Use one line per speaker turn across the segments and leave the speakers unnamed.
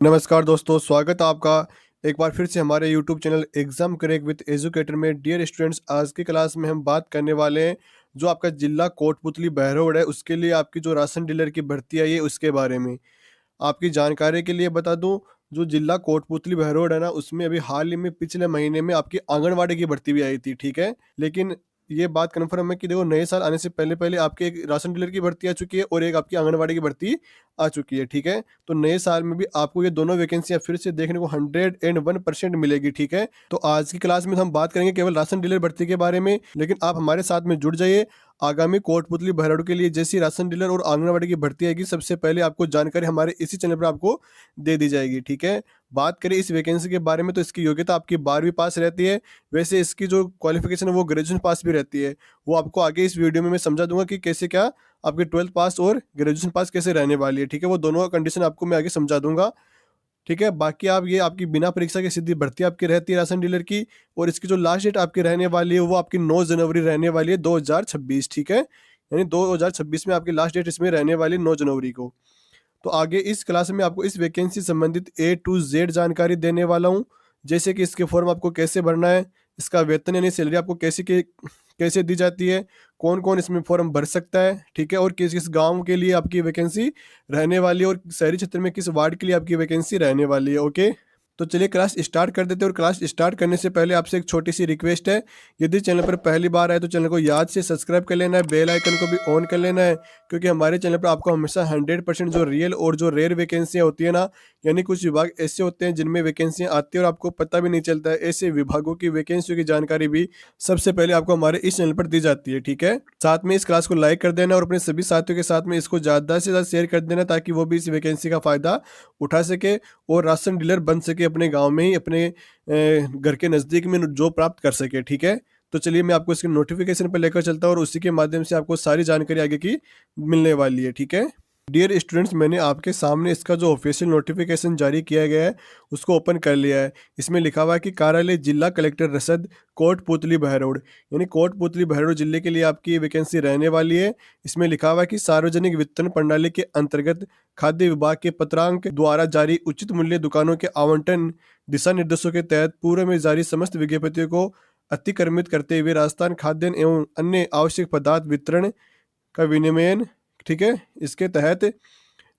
नमस्कार दोस्तों, स्वागत है आपका एक बार फिर से हमारे YouTube channel exam crack with educator में। डियर स्टूडेंट्स, आज की क्लास में हम बात करने वाले हैं जो आपका जिला कोटपुतली बहरोड है, उसके लिए आपकी जो राशन डीलर की भर्ती आई है उसके बारे में आपकी जानकारी के लिए बता दूं। जो जिला कोटपुतली बहरोड है ना, उसमें अभी हाल ही में पिछले महीने में आपकी आंगनवाड़ी की भर्ती भी आई थी, ठीक है। लेकिन ये बात कन्फर्म है कि देखो, नए साल आने से पहले पहले आपके एक राशन डीलर की भर्ती आ चुकी है और एक आपकी आंगनवाड़ी की भर्ती आ चुकी है, ठीक है। तो नए साल में भी आपको ये दोनों वैकेंसियां फिर से देखने को 101% मिलेगी, ठीक है। तो आज की क्लास में हम बात करेंगे केवल राशन डीलर भर्ती के बारे में, लेकिन आप हमारे साथ में जुड़ जाइए। आगामी कोटपुतली बहरोड के लिए जैसी राशन डीलर और आंगनवाड़ी की भर्ती आएगी, सबसे पहले आपको जानकारी हमारे इसी चैनल पर आपको दे दी जाएगी, ठीक है। बात करें इस वैकेंसी के बारे में, तो इसकी योग्यता आपकी 12वीं पास रहती है। वैसे इसकी जो क्वालिफिकेशन है वो ग्रेजुएशन पास भी रहती है। वो आपको आगे इस वीडियो में मैं समझा दूंगा कि कैसे क्या आपके 12th पास और ग्रेजुएशन पास कैसे रहने वाली है, ठीक है। वो दोनों का कंडीशन आपको मैं आगे समझा दूंगा, ठीक है। बाकी आप ये आपकी बिना परीक्षा की सीधी भर्ती आपकी रहती है राशन डीलर की, और इसकी जो लास्ट डेट आपकी रहने वाली है वो आपकी 9 जनवरी रहने वाली है 2026, ठीक है। यानी 2026 में आपकी लास्ट डेट इसमें रहने वाली है 9 जनवरी को। तो आगे इस क्लास में आपको इस वैकेंसी संबंधित A to Z जानकारी देने वाला हूँ। जैसे कि इसके फॉर्म आपको कैसे भरना है, इसका वेतन यानी सैलरी आपको कैसे दी जाती है, कौन कौन इसमें फॉर्म भर सकता है, ठीक है। और किस किस गांव के लिए आपकी वैकेंसी रहने वाली है और शहरी क्षेत्र में किस वार्ड के लिए आपकी वैकेंसी रहने वाली है, ओके। तो चलिए क्लास स्टार्ट कर देते हैं। और क्लास स्टार्ट करने से पहले आपसे एक छोटी सी रिक्वेस्ट है, यदि चैनल पर पहली बार आए तो चैनल को याद से सब्सक्राइब कर लेना है, बेल आइकन को भी ऑन कर लेना है, क्योंकि हमारे चैनल पर आपको हमेशा 100% जो रियल और जो रेयर वैकेंसियाँ होती है ना, यानी कुछ विभाग ऐसे होते हैं जिनमें वैकेंसियाँ आती है और आपको पता भी नहीं चलता है, ऐसे विभागों की वैकेंसियों की जानकारी भी सबसे पहले आपको हमारे इस चैनल पर दी जाती है, ठीक है। साथ में इस क्लास को लाइक कर देना और अपने सभी साथियों के साथ में इसको ज़्यादा से ज़्यादा शेयर कर देना, ताकि वो भी इस वैकेंसी का फ़ायदा उठा सके और राशन डीलर बन सके, अपने गांव में ही, अपने घर के नज़दीक में जॉब प्राप्त कर सके, ठीक है। तो चलिए मैं आपको इसके नोटिफिकेशन पर लेकर चलता हूँ और उसी के माध्यम से आपको सारी जानकारी आगे की मिलने वाली है, ठीक है। डियर स्टूडेंट्स, मैंने आपके सामने इसका जो ऑफिशियल नोटिफिकेशन जारी किया गया है उसको ओपन कर लिया है। इसमें लिखा हुआ है कि कार्यालय जिला कलेक्टर रसद कोटपुतली बहरोड, यानी कोटपुतली बहरोड जिले के लिए आपकी वैकेंसी रहने वाली है। इसमें लिखा हुआ है कि सार्वजनिक वितरण प्रणाली के अंतर्गत खाद्य विभाग के पत्रांक द्वारा जारी उचित मूल्य दुकानों के आवंटन दिशा निर्देशों के तहत पूर्व में जारी समस्त विज्ञप्तियों को अतिक्रमित करते हुए राजस्थान खाद्यान्न एवं अन्य आवश्यक पदार्थ वितरण का विनियमन, ठीक है, इसके तहत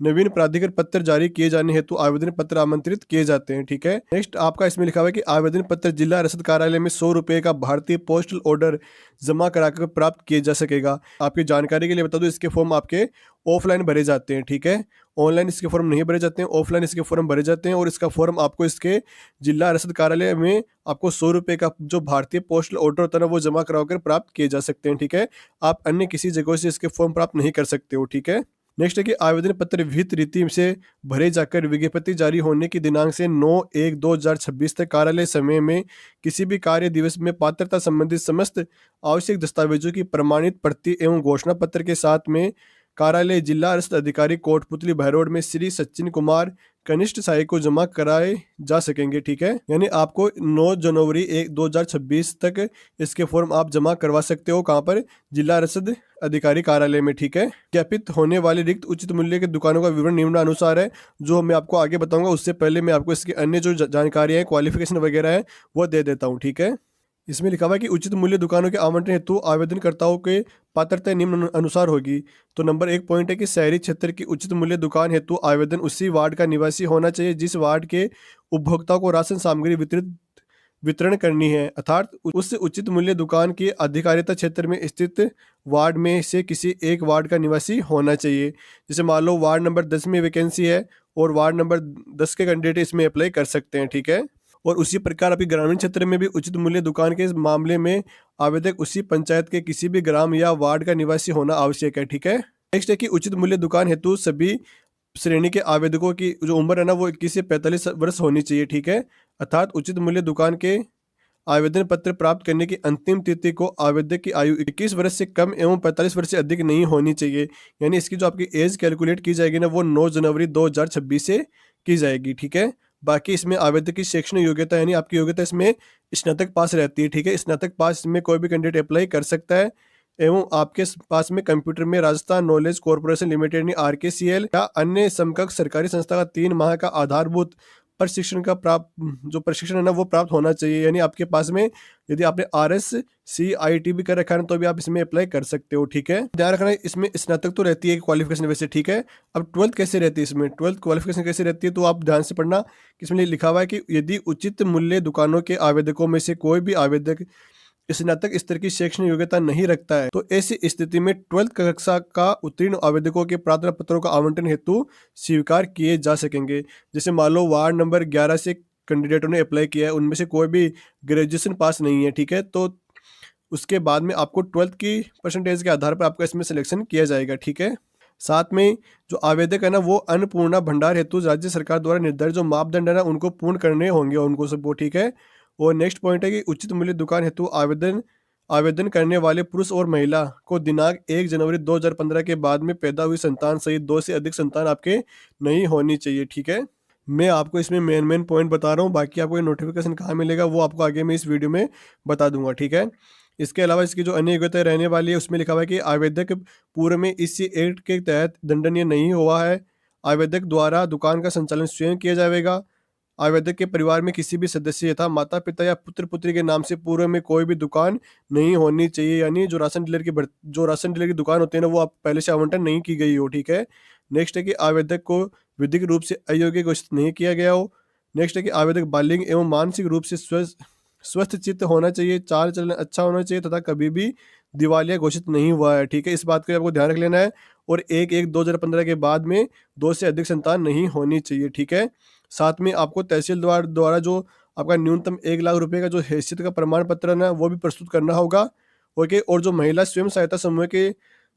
नवीन प्राधिकृत पत्र जारी किए जाने हेतु आवेदन पत्र आमंत्रित किए जाते हैं, ठीक है। नेक्स्ट आपका इसमें लिखा हुआ है कि आवेदन पत्र जिला रसद कार्यालय में 100 रुपये का भारतीय पोस्टल ऑर्डर जमा कराकर प्राप्त किया जा सकेगा। आपकी जानकारी के लिए बता दूं, इसके फॉर्म आपके ऑफलाइन भरे जाते हैं, ठीक है। ऑनलाइन इसके फॉर्म नहीं भरे जाते हैं, ऑफलाइन इसके फॉर्म भरे जाते हैं। और इसका फॉर्म आपको इसके जिला रसद कार्यालय में आपको 100 रुपये का जो भारतीय पोस्टल ऑर्डर होता है ना, वो जमा कराकर प्राप्त किए जा सकते हैं, ठीक है। आप अन्य किसी जगह से इसके फॉर्म प्राप्त नहीं कर सकते हो, ठीक है। नेक्स्ट है कि आवेदन पत्र विहित रीति से भरे जाकर विज्ञप्ति जारी होने की दिनांक से 9/1/2026 तक कार्यालय समय में किसी भी कार्य दिवस में पात्रता संबंधित समस्त आवश्यक दस्तावेजों की प्रमाणित प्रति एवं घोषणा पत्र के साथ में कार्यालय जिला रसद अधिकारी कोटपुतली बहरोड में श्री सचिन कुमार कनिष्ठ सहायक को जमा कराए जा सकेंगे, ठीक है। यानी आपको 9 जनवरी 2026 तक इसके फॉर्म आप जमा करवा सकते हो। कहाँ पर? जिला रसद अधिकारी कार्यालय में, ठीक है। ज्ञापित होने वाले रिक्त उचित मूल्य की दुकानों का विवरण निम्नानुसार है, जो मैं आपको आगे बताऊंगा। उससे पहले मैं आपको इसकी अन्य जो जानकारियां हैं, क्वालिफिकेशन वगैरह है, वो दे देता हूँ, ठीक है। इसमें लिखा हुआ है कि उचित मूल्य दुकानों के आवंटन हेतु आवेदनकर्ताओं के पात्रता निम्न अनुसार होगी। तो नंबर 1 पॉइंट है कि शहरी क्षेत्र की उचित मूल्य दुकान हेतु आवेदन उसी वार्ड का निवासी होना चाहिए जिस वार्ड के उपभोक्ताओं को राशन सामग्री वितरण करनी है, अर्थात उस उचित मूल्य दुकान की अधिकारिता क्षेत्र में स्थित वार्ड में से किसी एक वार्ड का निवासी होना चाहिए। जैसे मान लो वार्ड नंबर 10 में वैकेंसी है और वार्ड नंबर 10 के कैंडिडेट इसमें अप्लाई कर सकते हैं, ठीक है। और उसी प्रकार आपकी ग्रामीण क्षेत्र में भी उचित मूल्य दुकान के मामले में आवेदक उसी पंचायत के किसी भी ग्राम या वार्ड का निवासी होना आवश्यक है, ठीक है। नेक्स्ट है कि उचित मूल्य दुकान हेतु सभी श्रेणी के आवेदकों की जो उम्र है ना, वो 21 से 45 वर्ष होनी चाहिए, ठीक है। अर्थात उचित मूल्य दुकान के आवेदन पत्र प्राप्त करने की अंतिम तिथि को आवेदक की आयु 21 वर्ष से कम एवं 45 वर्ष से अधिक नहीं होनी चाहिए। यानी इसकी जो आपकी एज कैलकुलेट की जाएगी ना, वो 9 जनवरी 2026 से की जाएगी, ठीक है। बाकी इसमें आवेदक की शैक्षणिक योग्यता यानी आपकी योग्यता इसमें स्नातक पास रहती है, ठीक है। स्नातक पास में कोई भी कैंडिडेट अप्लाई कर सकता है। एवं आपके पास में कंप्यूटर में राजस्थान नॉलेज कॉर्पोरेशन लिमिटेड यानी RKCL या अन्य समकक्ष सरकारी संस्था का 3 माह का आधारभूत प्रशिक्षण का जो प्रशिक्षण है ना वो प्राप्त होना चाहिए। यानी आपके पास में यदि आपने RSCIT भी कर रखा है तो भी आप इसमें अप्लाई कर सकते हो। ठीक है, ध्यान रखना इसमें स्नातक तो रहती है क्वालिफिकेशन वैसे। ठीक है, अब 12th कैसे रहती है, इसमें 12th क्वालिफिकेशन कैसे रहती है तो आप ध्यान से पढ़ना। इसमें लिखा हुआ है कि यदि उचित मूल्य दुकानों के आवेदकों में से कोई भी आवेदक स्नातक स्तर की शैक्षणिक योग्यता नहीं रखता है तो ऐसी स्थिति में 12th कक्षा का उत्तीर्ण आवेदकों के प्रार्थना पत्रों का आवंटन हेतु स्वीकार किए जा सकेंगे। जैसे मान लो वार्ड नंबर 11 से कैंडिडेटों ने अप्लाई किया है, उनमें से कोई भी ग्रेजुएशन पास नहीं है। ठीक है, तो उसके बाद में आपको 12th की परसेंटेज के आधार पर आपका इसमें सिलेक्शन किया जाएगा। ठीक है, साथ में जो आवेदक है ना वो अन्नपूर्णा भंडार हेतु राज्य सरकार द्वारा निर्धारित जो मापदंड है ना उनको पूर्ण करने होंगे उनको सबको। ठीक है, और नेक्स्ट पॉइंट है कि उचित मूल्य दुकान हेतु आवेदन करने वाले पुरुष और महिला को दिनांक 1 जनवरी 2015 के बाद में पैदा हुई संतान सहित 2 से अधिक संतान आपके नहीं होनी चाहिए। ठीक है, मैं आपको इसमें मेन पॉइंट बता रहा हूँ, बाकी आपको ये नोटिफिकेशन कहाँ मिलेगा वो आपको आगे मैं इस वीडियो में बता दूंगा। ठीक है, इसके अलावा इसकी जो अन्य योग्यता रहने वाली है उसमें लिखा हुआ है कि आवेदक पूर्व में इस एक्ट के तहत दंडनीय नहीं हुआ है। आवेदक द्वारा दुकान का संचालन स्वयं किया जाएगा। आवेदक के परिवार में किसी भी सदस्य यथा माता पिता या पुत्र पुत्री के नाम से पूर्व में कोई भी दुकान नहीं होनी चाहिए। यानी जो राशन डीलर की दुकान होती है ना वो आप पहले से आवंटन नहीं की गई हो। ठीक है, नेक्स्ट है कि आवेदक को विधिक रूप से अयोग्य घोषित नहीं किया गया हो। नेक्स्ट है कि आवेदक बालिग एवं मानसिक रूप से स्वस्थ चित्त होना चाहिए, चाल चलन अच्छा होना चाहिए तथा कभी भी दिवालिया घोषित नहीं हुआ है। ठीक है, इस बात को आपको ध्यान रख लेना है। और 1/1/2015 के बाद में 2 से अधिक संतान नहीं होनी चाहिए। ठीक है, साथ में आपको तहसील द्वारा जो आपका न्यूनतम 1 लाख रुपए का जो हैसियत का प्रमाण पत्र है ना वो भी प्रस्तुत करना होगा। ओके, और जो महिला स्वयं सहायता समूह के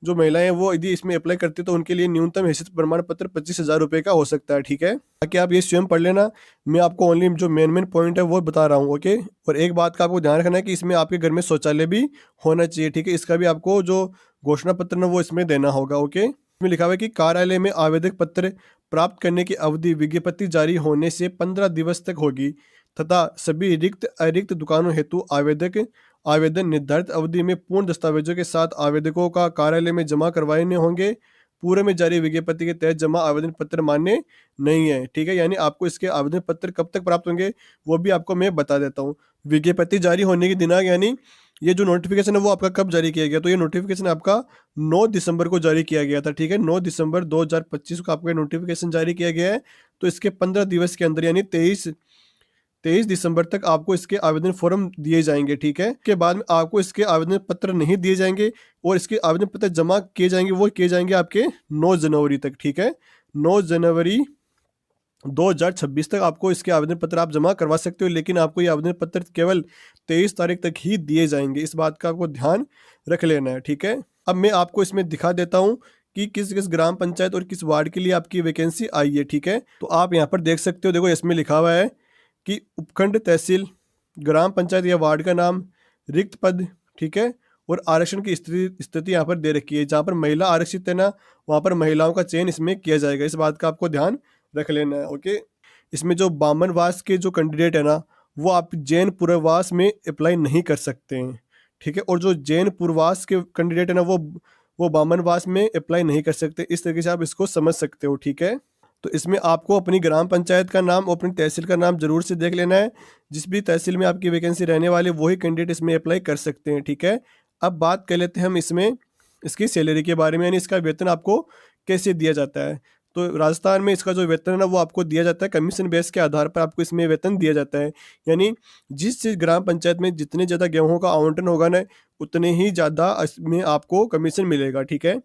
जो महिलाएं हैं वो यदि इसमें अप्लाई करती है तो उनके लिए न्यूनतम हैसियत प्रमाण पत्र 25,000 रुपये का हो सकता है। ठीक है, ताकि आप ये स्वयं पढ़ लेना, मैं आपको ओनली जो मेन पॉइंट है वो बता रहा हूँ। ओके, और एक बात का आपको ध्यान रखना है कि इसमें आपके घर में शौचालय भी होना चाहिए। ठीक है, इसका भी आपको जो घोषणा पत्र ना वो इसमें देना होगा। ओके, इसमें लिखा हुआ है कि कार्यालय में आवेदक पत्र प्राप्त करने की अवधि विज्ञप्ति जारी होने से 15 दिवस तक होगी तथा सभी रिक्त अरिक्त दुकानों हेतु आवेदन निर्धारित अवधि में पूर्ण दस्तावेजों के साथ आवेदकों का कार्यालय में जमा करवाने होंगे। पूर्व में जारी विज्ञप्ति के तहत जमा आवेदन पत्र मान्य नहीं है। ठीक है, यानी आपको इसके आवेदन पत्र कब तक प्राप्त होंगे वो भी आपको मैं बता देता हूँ। विज्ञप्ति जारी होने की दिनांक यानी ये जो नोटिफिकेशन है वो आपका कब जारी किया गया, तो ये नोटिफिकेशन आपका 9 दिसंबर को जारी किया गया था। ठीक है, 9 दिसंबर 2025 को आपका नोटिफिकेशन जारी किया गया है। तो इसके 15 दिवस के अंदर यानी 23 दिसंबर तक आपको इसके आवेदन फॉर्म दिए जाएंगे। ठीक है, के बाद में आपको इसके आवेदन पत्र नहीं दिए जाएंगे और इसके आवेदन पत्र जमा किए जाएंगे वो किए जाएंगे आपके 9 जनवरी तक। ठीक है, 9 जनवरी 2026 तक आपको इसके आवेदन पत्र आप जमा करवा सकते हो, लेकिन आपको ये आवेदन पत्र केवल 23 तारीख तक ही दिए जाएंगे। इस बात का आपको ध्यान रख लेना है। ठीक है, अब मैं आपको इसमें दिखा देता हूँ कि किस किस ग्राम पंचायत और किस वार्ड के लिए आपकी वैकेंसी आई है। ठीक है, तो आप यहाँ पर देख सकते हो, देखो इसमें लिखा हुआ है कि उपखंड तहसील, ग्राम पंचायत या वार्ड का नाम, रिक्त पद। ठीक है, और आरक्षण की स्थिति यहाँ पर दे रखी है। जहाँ पर महिला आरक्षित है ना वहाँ पर महिलाओं का चयन इसमें किया जाएगा। इस बात का आपको ध्यान रख लेना है। ओके, इसमें जो बामनवास के जो कैंडिडेट है ना वो आप जैन पुरवास में अप्लाई नहीं कर सकते हैं। ठीक है, और जो जैन पुरवास के कैंडिडेट है ना वो बामनवास में अप्लाई नहीं कर सकते। इस तरीके से आप इसको समझ सकते हो। ठीक है, तो इसमें आपको अपनी ग्राम पंचायत का नाम और अपनी तहसील का नाम जरूर से देख लेना है। जिस भी तहसील में आपकी वैकेंसी रहने वाली वही कैंडिडेट इसमें अप्लाई कर सकते हैं। ठीक है, अब बात कर लेते हैं हम इसमें इसकी सैलरी के बारे में, यानी इसका वेतन आपको कैसे दिया जाता है। तो राजस्थान में इसका जो वेतन है ना वो आपको दिया जाता है कमीशन बेस के आधार पर आपको इसमें वेतन दिया जाता है। यानी जिस ग्राम पंचायत में जितने ज़्यादा गेहूं का आवंटन होगा ना उतने ही ज़्यादा इसमें आपको कमीशन मिलेगा। ठीक है,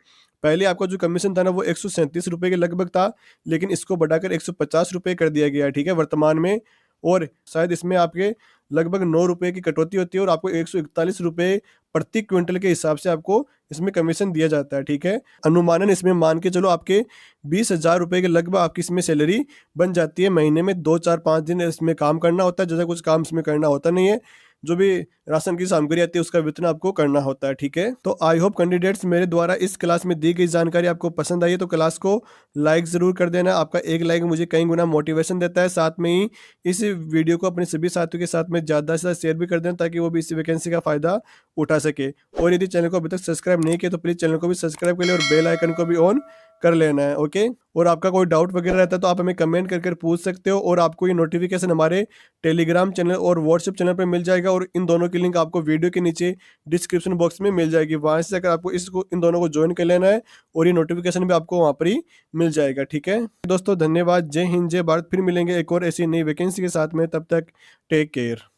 पहले आपका जो कमीशन था ना वो 137 रुपये के लगभग था, लेकिन इसको बढ़ाकर 150 रुपये कर दिया गया है। ठीक है, वर्तमान में, और शायद इसमें आपके लगभग 9 रुपये की कटौती होती है और आपको 141 रुपये प्रति क्विंटल के हिसाब से आपको इसमें कमीशन दिया जाता है। ठीक है, अनुमानन इसमें मान के चलो आपके 20,000 रुपये के लगभग आपकी इसमें सैलरी बन जाती है। महीने में 2 4 5 दिन इसमें काम करना होता है, ज़्यादा कुछ काम इसमें करना होता नहीं है। जो भी राशन की सामग्री आती है उसका वितरण आपको करना होता है। ठीक है, तो आई होप कैंडिडेट्स मेरे द्वारा इस क्लास में दी गई जानकारी आपको पसंद आई है तो क्लास को लाइक ज़रूर कर देना। आपका एक लाइक मुझे कई गुना मोटिवेशन देता है। साथ में ही इस वीडियो को अपने सभी साथियों के साथ में ज़्यादा से ज़्यादा शेयर भी कर देना ताकि वो भी इस वैकेंसी का फ़ायदा उठा सके। और यदि चैनल को अभी तक सब्सक्राइब नहीं किया तो प्लीज़ चैनल को भी सब्सक्राइब कर ले और बेल आइकन को भी ऑन कर लेना है। ओके, और आपका कोई डाउट वगैरह रहता है तो आप हमें कमेंट करके पूछ सकते हो और आपको ये नोटिफिकेशन हमारे टेलीग्राम चैनल और व्हाट्सएप चैनल पर मिल जाएगा और इन दोनों की लिंक आपको वीडियो के नीचे डिस्क्रिप्शन बॉक्स में मिल जाएगी। वहां से अगर आपको इसको इन दोनों को ज्वाइन कर लेना है और ये नोटिफिकेशन भी आपको वहां पर ही मिल जाएगा। ठीक है दोस्तों, धन्यवाद। जय हिंद, जय भारत। फिर मिलेंगे एक और ऐसी नई वैकेंसी के साथ में, तब तक टेक केयर।